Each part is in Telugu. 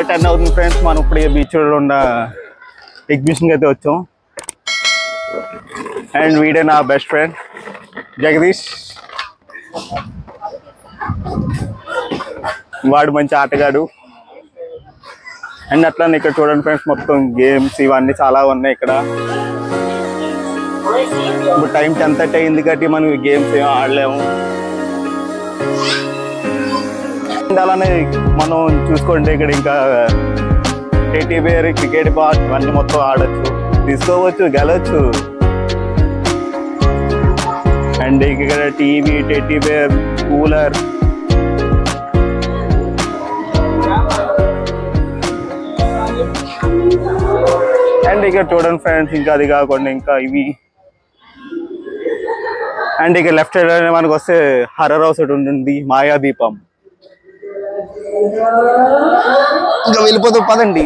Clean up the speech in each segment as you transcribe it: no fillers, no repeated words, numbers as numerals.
10 అవుతుంది ఫ్రెండ్స్. మనం ఇప్పుడు బీచ్ రోడ్ ఉన్న ఎగ్జిబిషన్కి అయితే వచ్చాం. అండ్ వీడే నా బెస్ట్ ఫ్రెండ్ జగదీష్. వాడు మంచి ఆటగాడు. అండ్ అట్లానే ఇక్కడ చూడండి ఫ్రెండ్స్, మొత్తం గేమ్స్ ఇవన్నీ చాలా ఉన్నాయి ఇక్కడ. ఇప్పుడు టైం 10:30 అయింది కాబట్టి మనం గేమ్స్ ఏం ఆడలేము. అండ్ అలానే మనం చూసుకోండి ఇక్కడ ఇంకా టెడ్డీ బేర్, క్రికెట్ బాల్ ఇవన్నీ మొత్తం ఆడచ్చు, తీసుకోవచ్చు, గెలవచ్చు. అండ్ ఇక్కడ TV, teddy bear, cooler, and ఇక్కడ చూడండి ఫ్రెండ్స్, ఇంకా అది కాకుండా ఇంకా ఇవి. అండ్ ఇక లెఫ్ట్ సైడ్ మనకు వస్తే హర్రర్ హౌస్ ఒకటి ఉంటుంది, మాయాదీపం. ఇంకా వెళ్ళిపోతాం పదండి.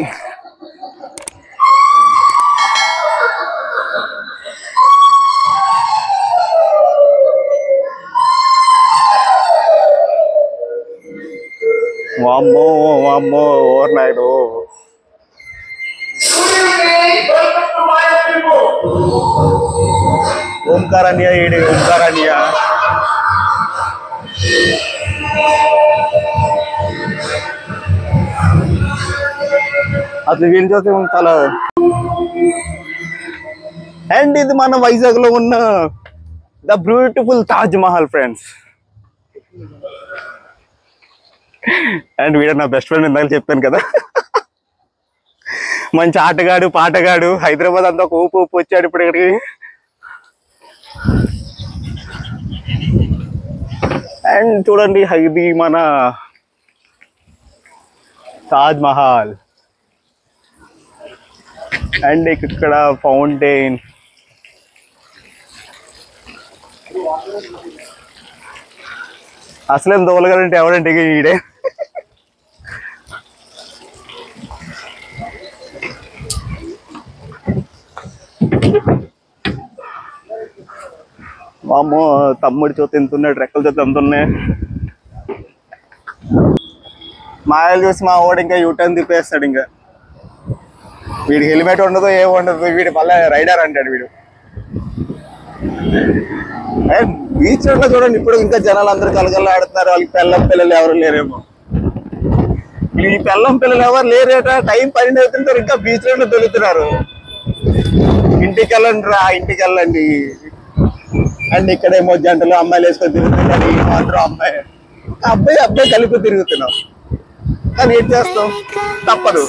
వామ్మో వామ్మో ఓవర్నైట్. ఓంకారాన్య ఏడి ఓంకారాన్య. అసలు వీళ్ళు చూస్తే చాలా. అండ్ ఇది మన వైజాగ్ లో ఉన్న the beautiful Taj Mahal friends. And వీడు నా బెస్ట్ ఫ్రెండ్ ఇందాక చెప్పాను కదా, మంచి ఆటగాడు, పాటగాడు. హైదరాబాద్ అంతా ఒక ఊపు ఊపు వచ్చాడు ఇప్పుడు ఇక్కడికి. అండ్ చూడండి, ఇది మన తాజ్ మహల్. అండ్ ఇక్కడ ఫౌంటైన్. అసలేం దోలగాలంటే ఎవరంటే ఈడే. వామ్మో, తమ్ముడి చూస్తే ఎంత ఉన్నాయి, రెక్కల చూస్తే ఎంత ఉన్నాయి. మాయలు చూసి మా వాడు ఇంకా యూటర్న్ తిప్పేస్తాడు. ఇంకా వీడికి హెల్మెట్ ఉండదు, ఏమి ఉండదు. వీడు మళ్ళీ రైడర్ అంటాడు వీడు. బీచ్ రోడ్లో చూడండి, ఇప్పుడు ఇంకా జనాలు అందరూ కలగల్లా ఆడుతున్నారు. వాళ్ళకి పెళ్ళం పిల్లలు ఎవరు లేరేమో. ఈ పెళ్ళం పిల్లలు ఎవరు లేరేట. టైం 12 అవుతుంటారు, ఇంకా బీచ్ రోడ్లో దొరుకుతున్నారు. ఇంటికి వెళ్ళండి రా, ఇంటికి వెళ్ళండి. అండ్ ఇక్కడేమో జంటలు అమ్మాయిలు వేసుకొని తిరుగుతున్నారు. మాత్రం అబ్బాయి కలిపి తిరుగుతున్నాం. కానీ ఏం చేస్తాం, తప్పదు.